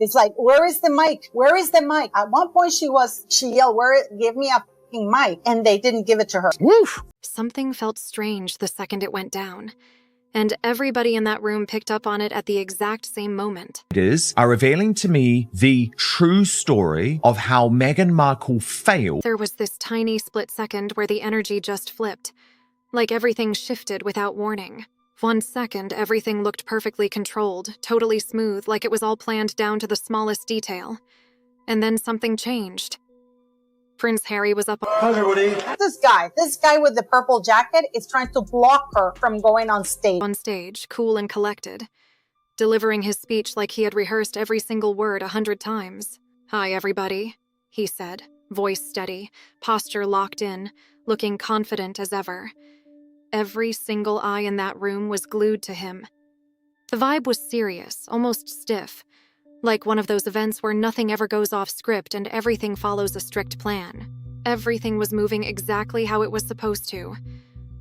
It's like, where is the mic? Where is the mic? At one point she yelled, give me a fucking mic. And they didn't give it to her. Woof. Something felt strange the second it went down, and everybody in that room picked up on it at the exact same moment. Are revealing to me the true story of how Meghan Markle failed. There was this tiny split second where the energy just flipped, like everything shifted without warning. 1 second, everything looked perfectly controlled, totally smooth, like it was all planned down to the smallest detail. And then something changed. Prince Harry was up. How's everybody? This guy with the purple jacket is trying to block her from going on stage. On stage, cool and collected, delivering his speech like he had rehearsed every single word 100 times. "Hi, everybody," he said, voice steady, posture locked in, looking confident as ever. Every single eye in that room was glued to him. The vibe was serious, almost stiff, like one of those events where nothing ever goes off script and everything follows a strict plan. Everything was moving exactly how it was supposed to,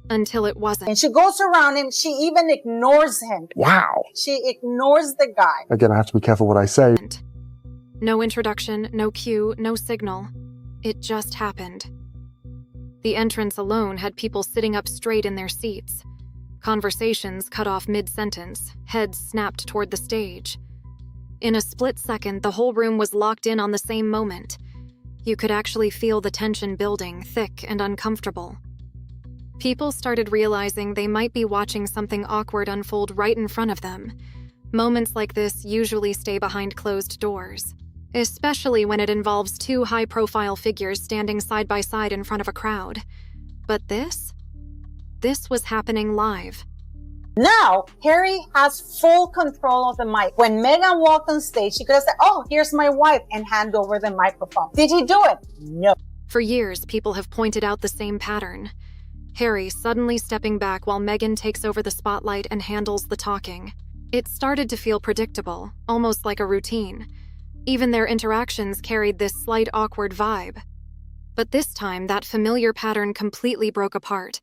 until it wasn't. And she goes around him, she even ignores him. Wow. She ignores the guy. Again, I have to be careful what I say. No introduction, no cue, no signal. It just happened. The entrance alone had people sitting up straight in their seats. Conversations cut off mid-sentence, heads snapped toward the stage. In a split second, the whole room was locked in on the same moment. You could actually feel the tension building, thick and uncomfortable. People started realizing they might be watching something awkward unfold right in front of them. Moments like this usually stay behind closed doors, especially when it involves two high-profile figures standing side by side in front of a crowd. But this was happening live. Now, Harry has full control of the mic. When Meghan walked on stage, she could have said, "Oh, here's my wife," and hand over the microphone. Did he do it? No. For years, people have pointed out the same pattern. Harry suddenly stepping back while Meghan takes over the spotlight and handles the talking. It started to feel predictable, almost like a routine. Even their interactions carried this slight awkward vibe. But this time, that familiar pattern completely broke apart.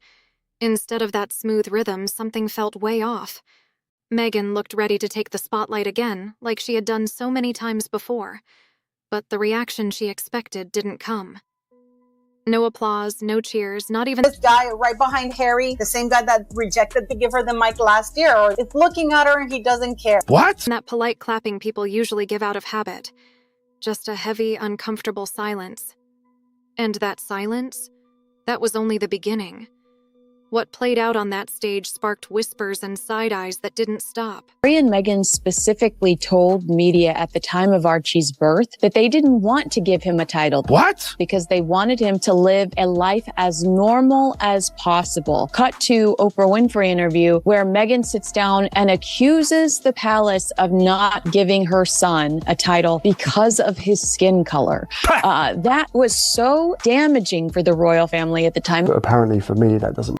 Instead of that smooth rhythm, something felt way off. Meghan looked ready to take the spotlight again, like she had done so many times before. But the reaction she expected didn't come. No applause, no cheers, not even— This guy right behind Harry, the same guy that rejected to give her the mic last year, or is looking at her and he doesn't care. What? That polite clapping people usually give out of habit. Just a heavy, uncomfortable silence. And that silence, that was only the beginning. What played out on that stage sparked whispers and side-eyes that didn't stop. Harry and Meghan specifically told media at the time of Archie's birth that they didn't want to give him a title. What? Because they wanted him to live a life as normal as possible. Cut to Oprah Winfrey interview where Meghan sits down and accuses the palace of not giving her son a title because of his skin color. That was so damaging for the royal family at the time. But apparently for me, that doesn't.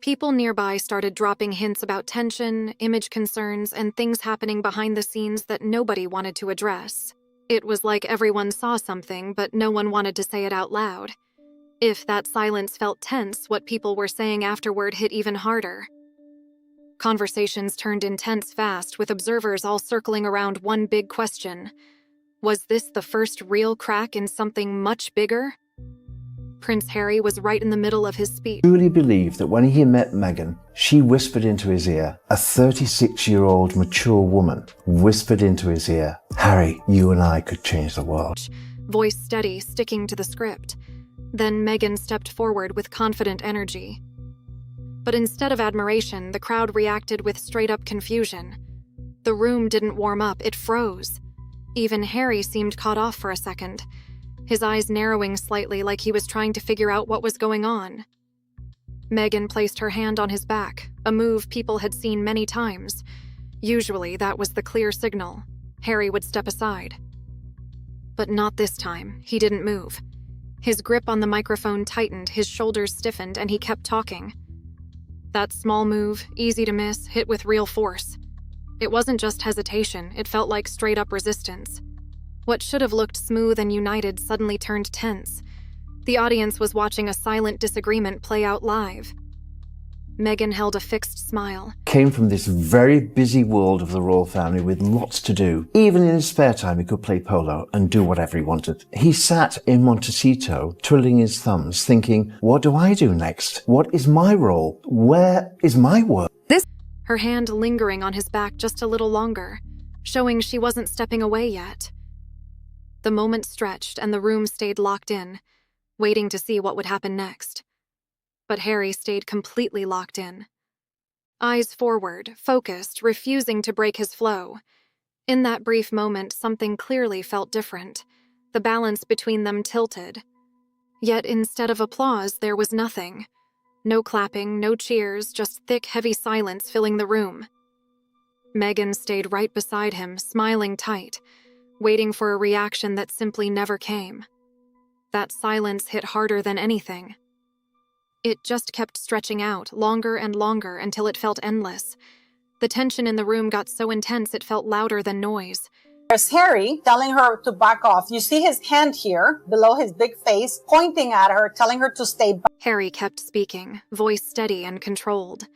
People nearby started dropping hints about tension, image concerns, and things happening behind the scenes that nobody wanted to address. It was like everyone saw something, but no one wanted to say it out loud. If that silence felt tense, what people were saying afterward hit even harder. Conversations turned intense fast, with observers all circling around one big question. Was this the first real crack in something much bigger? Prince Harry was right in the middle of his speech. I truly believe that when he met Meghan, she whispered into his ear, a 36-year-old mature woman whispered into his ear, "Harry, you and I could change the world." Voice steady, sticking to the script. Then Meghan stepped forward with confident energy. But instead of admiration, the crowd reacted with straight-up confusion. The room didn't warm up, it froze. Even Harry seemed caught off for a second, his eyes narrowing slightly like he was trying to figure out what was going on. Meghan placed her hand on his back, a move people had seen many times. Usually, that was the clear signal. Harry would step aside. But not this time. He didn't move. His grip on the microphone tightened, his shoulders stiffened, and he kept talking. That small move, easy to miss, hit with real force. It wasn't just hesitation, it felt like straight-up resistance. What should have looked smooth and united suddenly turned tense. The audience was watching a silent disagreement play out live. Meghan held a fixed smile. Came from this very busy world of the royal family with lots to do. Even in his spare time, he could play polo and do whatever he wanted. He sat in Montecito, twiddling his thumbs, thinking, what do I do next? What is my role? Where is my work? Her hand lingering on his back just a little longer, showing she wasn't stepping away yet. The moment stretched and the room stayed locked in, waiting to see what would happen next. But Harry stayed completely locked in. Eyes forward, focused, refusing to break his flow. In that brief moment, something clearly felt different. The balance between them tilted. Yet instead of applause, there was nothing. No clapping, no cheers, just thick, heavy silence filling the room. Meghan stayed right beside him, smiling tight, waiting for a reaction that simply never came. That silence hit harder than anything. It just kept stretching out, longer and longer, until it felt endless. The tension in the room got so intense it felt louder than noise. There's Harry telling her to back off. You see his hand here, below his big face, pointing at her, telling her to stay back. Harry kept speaking, voice steady and controlled,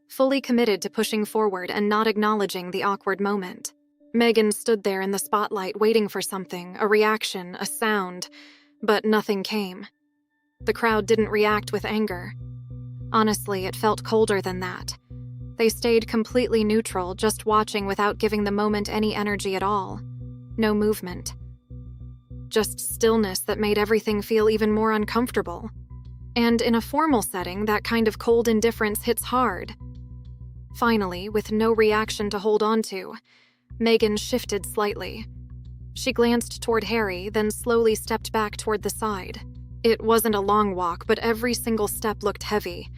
fully committed to pushing forward and not acknowledging the awkward moment. Meghan stood there in the spotlight waiting for something, a reaction, a sound, but nothing came. The crowd didn't react with anger. Honestly, it felt colder than that. They stayed completely neutral, just watching without giving the moment any energy at all. No movement. Just stillness that made everything feel even more uncomfortable. And in a formal setting, that kind of cold indifference hits hard. Finally, with no reaction to hold on to, Meghan shifted slightly. She glanced toward Harry, then slowly stepped back toward the side. It wasn't a long walk, but every single step looked heavy,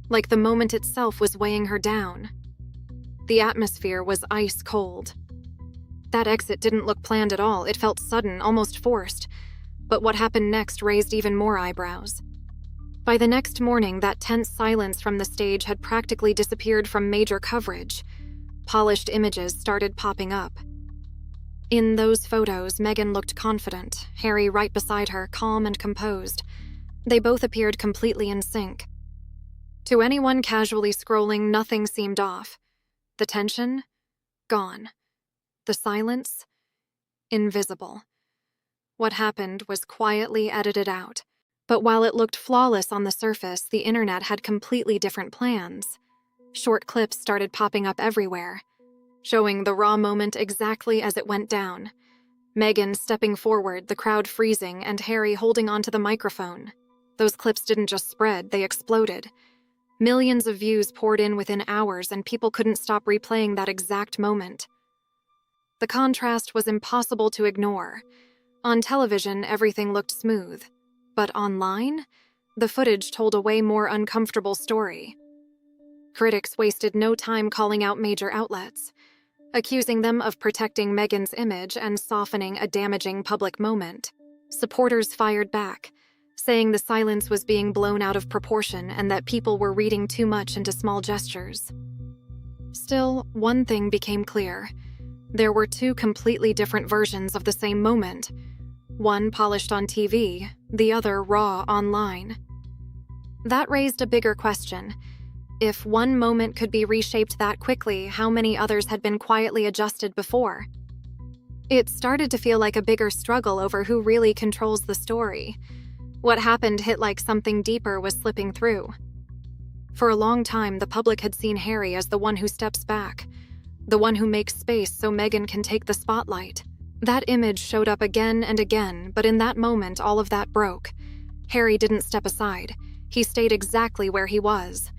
like the moment itself was weighing her down. The atmosphere was ice cold. That exit didn't look planned at all. It felt sudden, almost forced. But what happened next raised even more eyebrows. By the next morning, that tense silence from the stage had practically disappeared from major coverage. Polished images started popping up. In those photos, Meghan looked confident, Harry right beside her, calm and composed. They both appeared completely in sync. To anyone casually scrolling, nothing seemed off. The tension? Gone. The silence? Invisible. What happened was quietly edited out. But while it looked flawless on the surface, the internet had completely different plans. Short clips started popping up everywhere, showing the raw moment exactly as it went down. Meghan stepping forward, the crowd freezing, and Harry holding onto the microphone. Those clips didn't just spread, they exploded. Millions of views poured in within hours, and people couldn't stop replaying that exact moment. The contrast was impossible to ignore. On television, everything looked smooth. But online, the footage told a way more uncomfortable story. Critics wasted no time calling out major outlets, accusing them of protecting Meghan's image and softening a damaging public moment. Supporters fired back, saying the silence was being blown out of proportion and that people were reading too much into small gestures. Still, one thing became clear. There were two completely different versions of the same moment. One polished on TV, the other raw online. That raised a bigger question. If one moment could be reshaped that quickly, how many others had been quietly adjusted before? It started to feel like a bigger struggle over who really controls the story. What happened hit like something deeper was slipping through. For a long time, the public had seen Harry as the one who steps back, the one who makes space so Meghan can take the spotlight. That image showed up again and again, but in that moment, all of that broke. Harry didn't step aside. He stayed exactly where he was.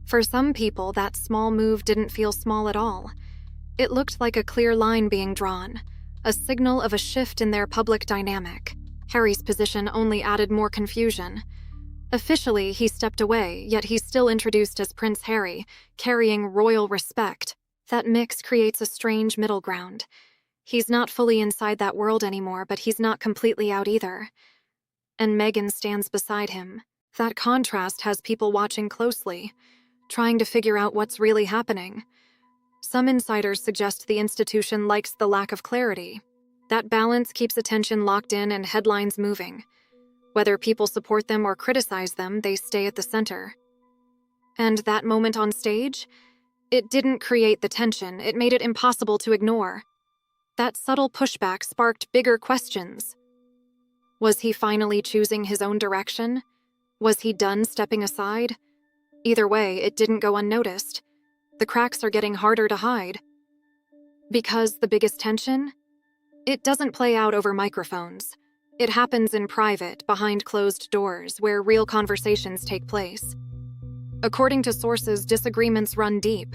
For some people, that small move didn't feel small at all. It looked like a clear line being drawn, a signal of a shift in their public dynamic. Harry's position only added more confusion. Officially, he stepped away, yet he's still introduced as Prince Harry, carrying royal respect. That mix creates a strange middle ground. He's not fully inside that world anymore, but he's not completely out either. And Meghan stands beside him. That contrast has people watching closely, trying to figure out what's really happening. Some insiders suggest the institution likes the lack of clarity. That balance keeps attention locked in and headlines moving. Whether people support them or criticize them, they stay at the center. And that moment on stage? It didn't create the tension, it made it impossible to ignore. That subtle pushback sparked bigger questions. Was he finally choosing his own direction? Was he done stepping aside? Either way, it didn't go unnoticed. The cracks are getting harder to hide. Because the biggest tension? It doesn't play out over microphones. It happens in private, behind closed doors, where real conversations take place. According to sources, disagreements run deep.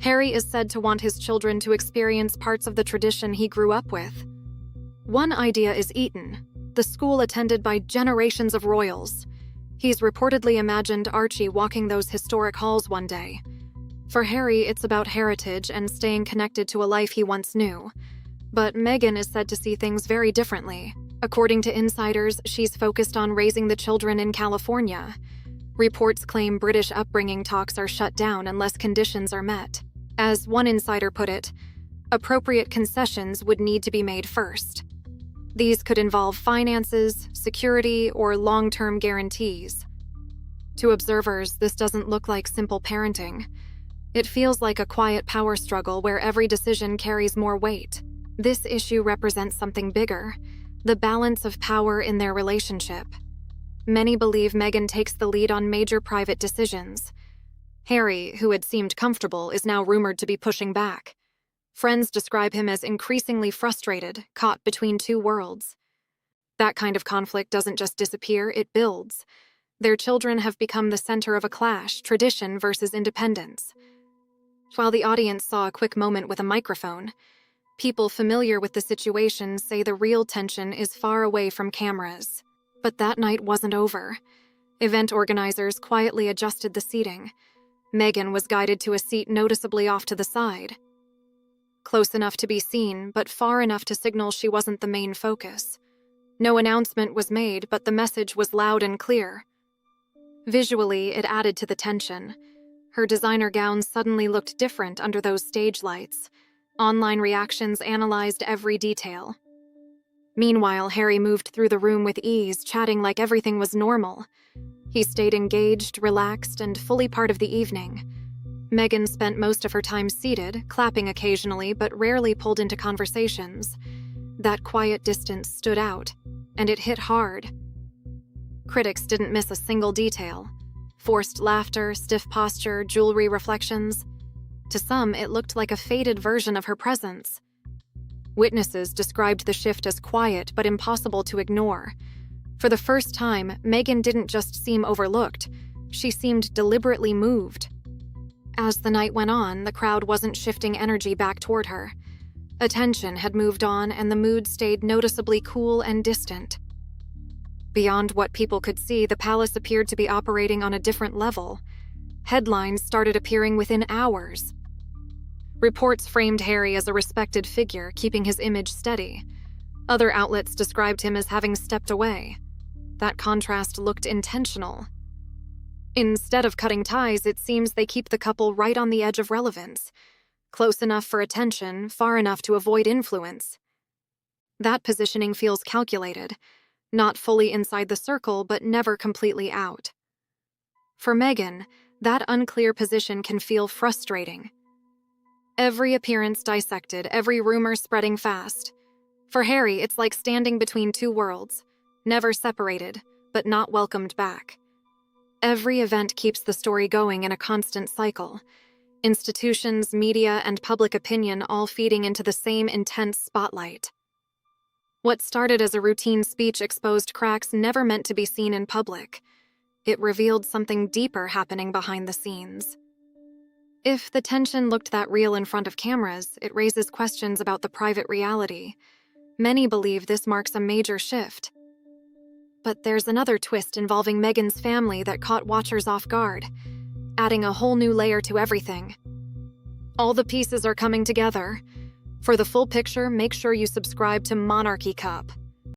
Harry is said to want his children to experience parts of the tradition he grew up with. One idea is Eton, the school attended by generations of royals. He's reportedly imagined Archie walking those historic halls one day. For Harry, it's about heritage and staying connected to a life he once knew. But Meghan is said to see things very differently. According to insiders, she's focused on raising the children in California. Reports claim British upbringing talks are shut down unless conditions are met. As one insider put it, appropriate concessions would need to be made first. These could involve finances, security, or long-term guarantees. To observers, this doesn't look like simple parenting. It feels like a quiet power struggle where every decision carries more weight. This issue represents something bigger, the balance of power in their relationship. Many believe Meghan takes the lead on major private decisions. Harry, who had seemed comfortable, is now rumored to be pushing back. Friends describe him as increasingly frustrated, caught between two worlds. That kind of conflict doesn't just disappear, it builds. Their children have become the center of a clash, tradition versus independence. While the audience saw a quick moment with a microphone, people familiar with the situation say the real tension is far away from cameras. But that night wasn't over. Event organizers quietly adjusted the seating. Meghan was guided to a seat noticeably off to the side. Close enough to be seen, but far enough to signal she wasn't the main focus. No announcement was made, but the message was loud and clear. Visually, it added to the tension. Her designer gown suddenly looked different under those stage lights. Online reactions analyzed every detail. Meanwhile, Harry moved through the room with ease, chatting like everything was normal. He stayed engaged, relaxed, and fully part of the evening. Meghan spent most of her time seated, clapping occasionally, but rarely pulled into conversations. That quiet distance stood out, and it hit hard. Critics didn't miss a single detail. Forced laughter, stiff posture, jewelry reflections. To some, it looked like a faded version of her presence. Witnesses described the shift as quiet but impossible to ignore. For the first time, Meghan didn't just seem overlooked, she seemed deliberately moved. As the night went on, the crowd wasn't shifting energy back toward her. Attention had moved on and the mood stayed noticeably cool and distant. Beyond what people could see, the palace appeared to be operating on a different level. Headlines started appearing within hours. Reports framed Harry as a respected figure, keeping his image steady. Other outlets described him as having stepped away. That contrast looked intentional. Instead of cutting ties, it seems they keep the couple right on the edge of relevance. Close enough for attention, far enough to avoid influence. That positioning feels calculated, not fully inside the circle, but never completely out. For Meghan, that unclear position can feel frustrating. Every appearance dissected, every rumor spreading fast. For Harry, it's like standing between two worlds, never separated, but not welcomed back. Every event keeps the story going in a constant cycle. Institutions, media, and public opinion all feeding into the same intense spotlight. What started as a routine speech exposed cracks never meant to be seen in public. It revealed something deeper happening behind the scenes. If the tension looked that real in front of cameras, it raises questions about the private reality. Many believe this marks a major shift. But there's another twist involving Meghan's family that caught watchers off guard, adding a whole new layer to everything. All the pieces are coming together. For the full picture, make sure you subscribe to Monarchy Cup.